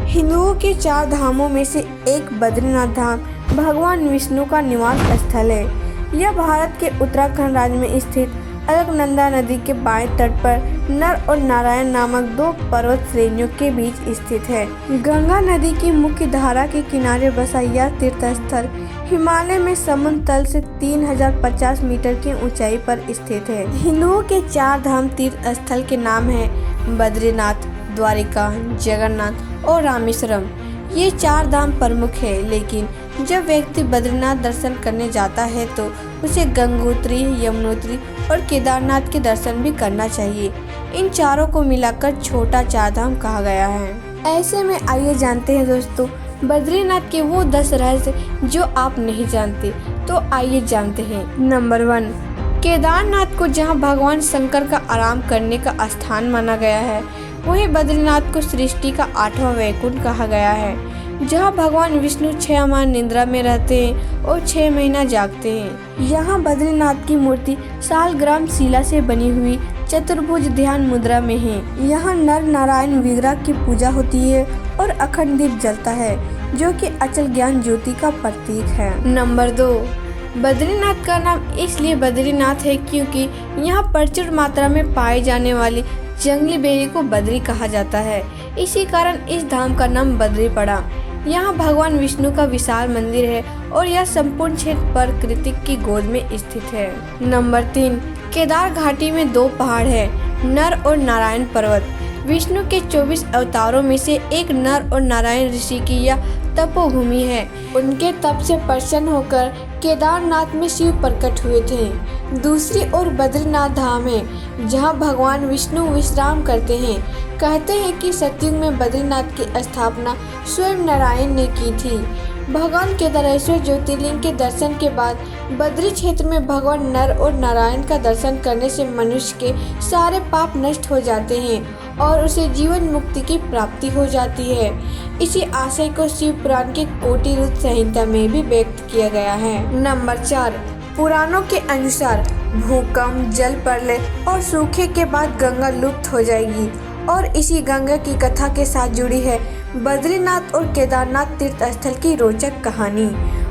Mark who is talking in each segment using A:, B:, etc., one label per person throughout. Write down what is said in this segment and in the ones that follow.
A: हिंदुओं के 4 धामों में से एक बद्रीनाथ धाम भगवान विष्णु का निवास स्थल है। यह भारत के उत्तराखंड राज्य में स्थित अलकनंदा नदी के बाएं तट पर नर और नारायण नामक 2 पर्वत श्रेणियों के बीच स्थित है। गंगा नदी की मुख्य धारा के किनारे बसा यह तीर्थ स्थल हिमालय में समुद्र तल से 3050 मीटर की ऊंचाई पर स्थित है। हिंदुओं के 4 धाम तीर्थ स्थल के नाम हैं बद्रीनाथ, द्वारिका, जगन्नाथ और रामेश्वरम। ये 4 धाम प्रमुख है, लेकिन जब व्यक्ति बद्रीनाथ दर्शन करने जाता है तो उसे गंगोत्री, यमुनोत्री और केदारनाथ के दर्शन भी करना चाहिए। इन चारों को मिलाकर छोटा 4 धाम कहा गया है। ऐसे में आइए जानते हैं दोस्तों बद्रीनाथ के वो 10 रहस्य जो आप नहीं जानते। तो आइए जानते हैं। नंबर 1, केदारनाथ को जहां भगवान शंकर का आराम करने का स्थान माना गया है, वहीं बद्रीनाथ को सृष्टि का 8वां वैकुंठ कहा गया है, जहां भगवान विष्णु 6 माह निद्रा में रहते हैं और 6 महीना जागते हैं। यहाँ बद्रीनाथ की मूर्ति सालग्राम शिला से बनी हुई चतुर्भुज ध्यान मुद्रा में है। यहाँ नर नारायण विग्रह की पूजा होती है और अखंड दीप जलता है, जो कि अचल ज्ञान ज्योति का प्रतीक है। नंबर 2, बद्रीनाथ का नाम इसलिए बद्रीनाथ है क्योंकि यहाँ प्रचुर मात्रा में पाए जाने वाली जंगली बेरी को बद्री कहा जाता है। इसी कारण इस धाम का नाम बद्री पड़ा। यहाँ भगवान विष्णु का विशाल मंदिर है और यह संपूर्ण क्षेत्र प्रकृति की गोद में स्थित है। नंबर 3, केदार घाटी में 2 पहाड़ है, नर और नारायण पर्वत। विष्णु के 24 अवतारों में से एक नर और नारायण ऋषि की यह तपोभूमि है। उनके तप से प्रसन्न होकर केदारनाथ में शिव प्रकट हुए थे। दूसरी ओर बद्रीनाथ धाम है, जहां भगवान विष्णु विश्राम करते हैं। कहते हैं कि सतयुग में बद्रीनाथ की स्थापना स्वयं नारायण ने की थी। भगवान केदारेश्वर ज्योतिर्लिंग के दर्शन के बाद बद्री क्षेत्र में भगवान नर और नारायण का दर्शन करने से मनुष्य के सारे पाप नष्ट हो जाते हैं और उसे जीवन मुक्ति की प्राप्ति हो जाती है। इसी आशय को शिव पुराण के कोटि रुद्र संहिता में भी व्यक्त किया गया है। नंबर 4, पुराणों के अनुसार भूकंप, जल प्रलय और सूखे के बाद गंगा लुप्त हो जाएगी और इसी गंगा की कथा के साथ जुड़ी है बद्रीनाथ और केदारनाथ तीर्थ स्थल की रोचक कहानी।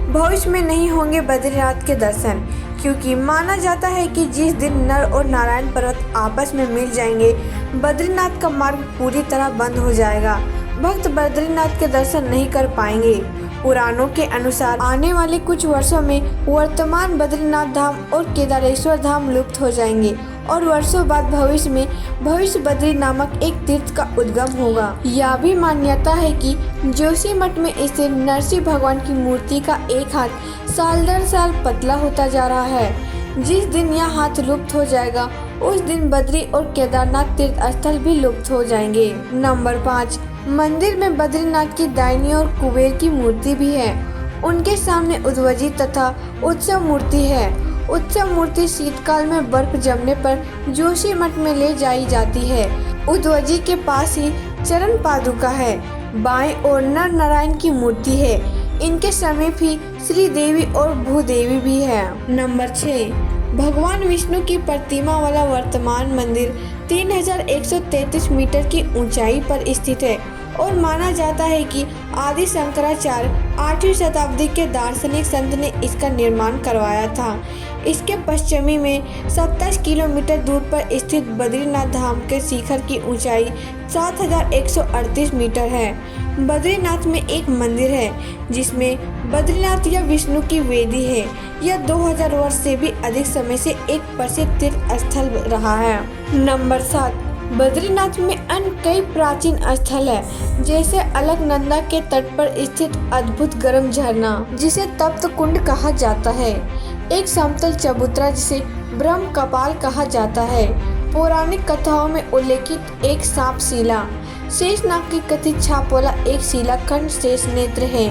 A: भविष्य में नहीं होंगे बद्रीनाथ के दर्शन, क्योंकि माना जाता है कि जिस दिन नर और नारायण पर्वत आपस में मिल जाएंगे, बद्रीनाथ का मार्ग पूरी तरह बंद हो जाएगा। भक्त बद्रीनाथ के दर्शन नहीं कर पाएंगे। पुराणों के अनुसार आने वाले कुछ वर्षों में वर्तमान बद्रीनाथ धाम और केदारेश्वर धाम लुप्त हो जाएंगे और वर्षों बाद भविष्य में भविष्य बद्री नामक एक तीर्थ का उद्गम होगा। यह भी मान्यता है कि जोशीमठ में स्थित नरसिंह भगवान की मूर्ति का एक हाथ साल दर साल पतला होता जा रहा है। जिस दिन यह हाथ लुप्त हो जाएगा, उस दिन बद्री और केदारनाथ तीर्थ स्थल भी लुप्त हो जाएंगे। नंबर 5, मंदिर में बद्रीनाथ की दाहिनी ओर कुबेर की मूर्ति भी है। उनके सामने उद्वजी तथा उत्सव मूर्ति है। उत्सव मूर्ति शीतकाल में बर्फ जमने पर जोशीमठ में ले जाई जाती है। उद्वजी के पास ही चरण पादुका है। बाएं ओर नर नारायण की मूर्ति है। इनके समीप ही श्री देवी और भूदेवी भी है। नंबर 6, भगवान विष्णु की प्रतिमा वाला वर्तमान मंदिर 3133 मीटर की ऊंचाई पर स्थित है और माना जाता है कि आदि शंकराचार्य 8वीं शताब्दी के दार्शनिक संत ने इसका निर्माण करवाया था। इसके पश्चिमी में 27 किलोमीटर दूर पर स्थित बद्रीनाथ धाम के शिखर की ऊंचाई 7138 मीटर है। बद्रीनाथ में एक मंदिर है जिसमें बद्रीनाथ या विष्णु की वेदी है। यह 2000 वर्ष से भी अधिक समय से एक प्रसिद्ध तीर्थ स्थल रहा है। नंबर 7, बद्रीनाथ में अन्य कई प्राचीन स्थल है, जैसे अलकनंदा के तट पर स्थित अद्भुत गर्म झरना जिसे तप्त कुंड कहा जाता है, एक समतल चबूतरा जिसे ब्रह्म कपाल कहा जाता है, पौराणिक कथाओं में उल्लेखित एक सांप शिला, शेषनाग की कथित छाप वाला एक शिलाखंड शेष नेत्र है,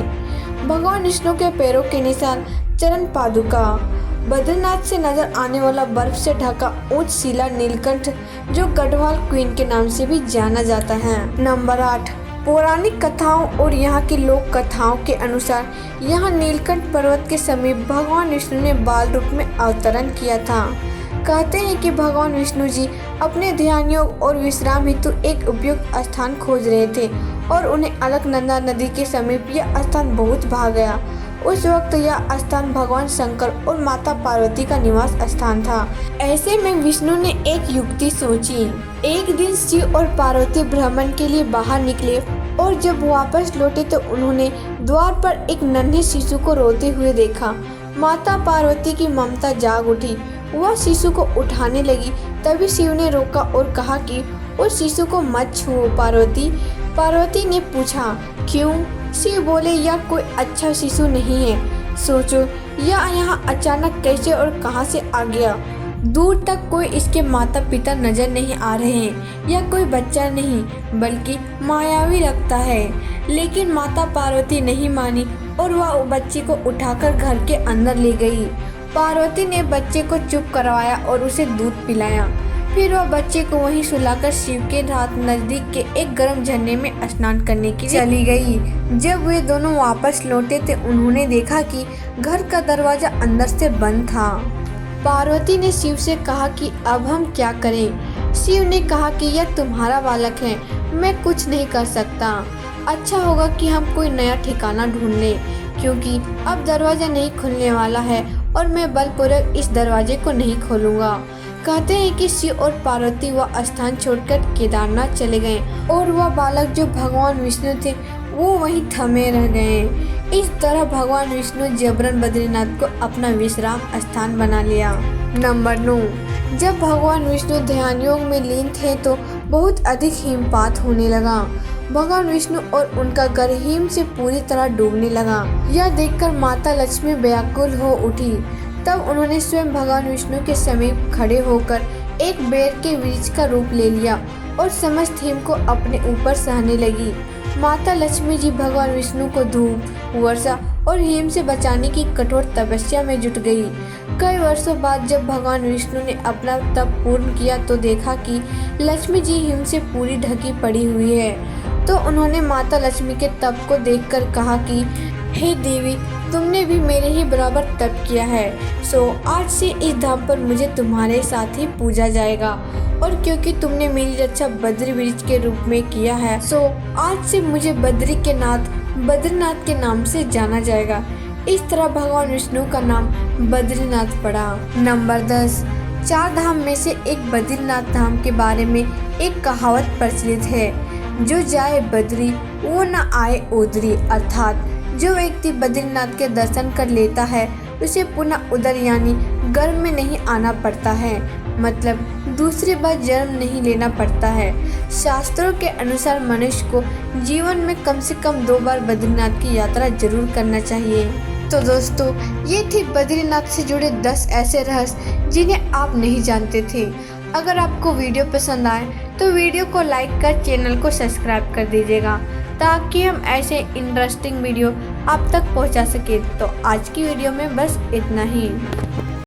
A: भगवान विष्णु के पैरों के निशान चरण पादुका, बद्रीनाथ से नजर आने वाला बर्फ से ढका उच्च शिला नीलकंठ जो गढ़वाल क्वीन के नाम से भी जाना जाता है। नंबर 8, पौराणिक कथाओं और यहाँ की लोक कथाओं के अनुसार यहाँ नीलकंठ पर्वत के समीप भगवान विष्णु ने बाल रूप में अवतरण किया था। कहते हैं कि भगवान विष्णु जी अपने ध्यान योग और विश्राम हेतु एक उपयुक्त स्थान खोज रहे थे और उन्हें अलकनंदा नदी के समीप यह स्थान बहुत भा गया। उस वक्त यह स्थान भगवान शंकर और माता पार्वती का निवास स्थान था। ऐसे में विष्णु ने एक युक्ति सोची। एक दिन शिव और पार्वती भ्रमण के लिए बाहर निकले और जब वापस लौटे तो उन्होंने द्वार पर एक नन्हे शिशु को रोते हुए देखा। माता पार्वती की ममता जाग उठी। वह शिशु को उठाने लगी, तभी शिव ने रोका और कहा कि उस शिशु को मत छुओ पार्वती। पार्वती ने पूछा, क्यों? शिव बोले, यह कोई अच्छा शिशु नहीं है। सोचो, यह यहाँ अचानक कैसे और कहाँ से आ गया? दूर तक कोई इसके माता पिता नजर नहीं आ रहे हैं। यह कोई बच्चा नहीं बल्कि मायावी लगता है। लेकिन माता पार्वती नहीं मानी और वह बच्चे को उठाकर घर के अंदर ले गई। पार्वती ने बच्चे को चुप करवाया और उसे दूध पिलाया। फिर वह बच्चे को वहीं सुलाकर शिव के रात नजदीक के एक गर्म झरने में स्नान करने के लिए चली गई। जब वे दोनों वापस लौटे तो उन्होंने देखा कि घर का दरवाजा अंदर से बंद था। पार्वती ने शिव से कहा कि अब हम क्या करें? शिव ने कहा कि यह तुम्हारा बालक है, मैं कुछ नहीं कर सकता। अच्छा होगा कि हम कोई नया ठिकाना ढूंढ लें, क्योंकि अब दरवाजा नहीं खुलने वाला है और मैं बलपूर्वक इस दरवाजे को नहीं खोलूंगा। कहते हैं कि शिव और पार्वती वह स्थान छोड़कर केदारनाथ चले गए और वह बालक जो भगवान विष्णु थे वो वहीं थमे रह गए। इस तरह भगवान विष्णु जबरन बद्रीनाथ को अपना विश्राम स्थान बना लिया। नंबर 9। जब भगवान विष्णु ध्यान योग में लीन थे तो बहुत अधिक हिमपात होने लगा। भगवान विष्णु और उनका घर हिम से पूरी तरह डूबने लगा। यह देखकर माता लक्ष्मी व्याकुल हो उठी। तब उन्होंने स्वयं भगवान विष्णु के समीप खड़े होकर एक बेर के वृक्ष का रूप ले लिया और समस्त हिम को अपने ऊपर सहने लगी। माता लक्ष्मी जी भगवान विष्णु को धूप, वर्षा और हिम से बचाने की कठोर तपस्या में जुट गई। कई वर्षों बाद जब भगवान विष्णु ने अपना तप पूर्ण किया तो देखा कि लक्ष्मी जी हिम से पूरी ढकी पड़ी हुई है। तो उन्होंने माता लक्ष्मी के तप को देखकर कहा कि हे देवी, तुमने भी मेरे ही बराबर तप किया है, सो आज से इस धाम पर मुझे तुम्हारे साथ ही पूजा जाएगा। और क्योंकि तुमने मेरी रक्षा बद्री वृक्ष के रूप में किया है, सो आज से मुझे बद्री के नाथ बद्रीनाथ के नाम से जाना जाएगा। इस तरह भगवान विष्णु का नाम बद्रीनाथ पड़ा। नंबर 10। 4 धाम में से एक बद्रीनाथ धाम के बारे में एक कहावत प्रचलित है, जो जाए बद्री वो न आए ओदरी। अर्थात जो व्यक्ति बद्रीनाथ के दर्शन कर लेता है उसे पुनः उधर यानी गर्भ में नहीं आना पड़ता है, मतलब दूसरी बार जन्म नहीं लेना पड़ता है। शास्त्रों के अनुसार मनुष्य को जीवन में कम से कम 2 बार बद्रीनाथ की यात्रा जरूर करना चाहिए। तो दोस्तों, ये थी बद्रीनाथ से जुड़े 10 ऐसे रहस्य जिन्हें आप नहीं जानते थे। अगर आपको वीडियो पसंद आए तो वीडियो को लाइक कर चैनल को सब्सक्राइब कर दीजिएगा, ताकि हम ऐसे इंटरेस्टिंग वीडियो आप तक पहुंचा सके। तो आज की वीडियो में बस इतना ही।